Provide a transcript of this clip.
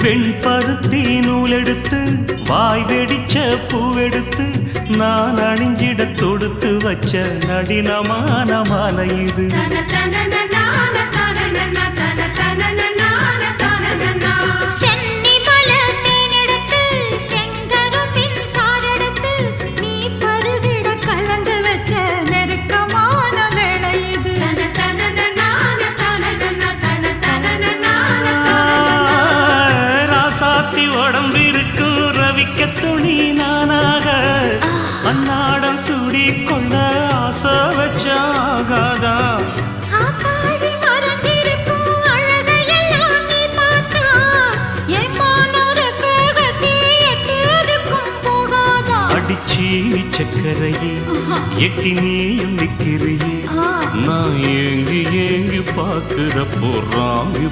வெண்பருத்தி நூலெடுத்து வாய் வெடிச்ச பூவெடுத்து நான் அணிஞ்சிட தொடுத்து வச்ச நடினமான மாலை இது. உடம்பிருக்கும் ரவிக்க துணி நானாக அன்னாடம் சூடி கொள்ள ஆசை வச்சாகாதா. அடிச்சீனி சக்கரையே எட்டி நீயும் நிக்கிறியே நான் ஏங்கி ஏங்கி பார்க்கிற போறாங்க.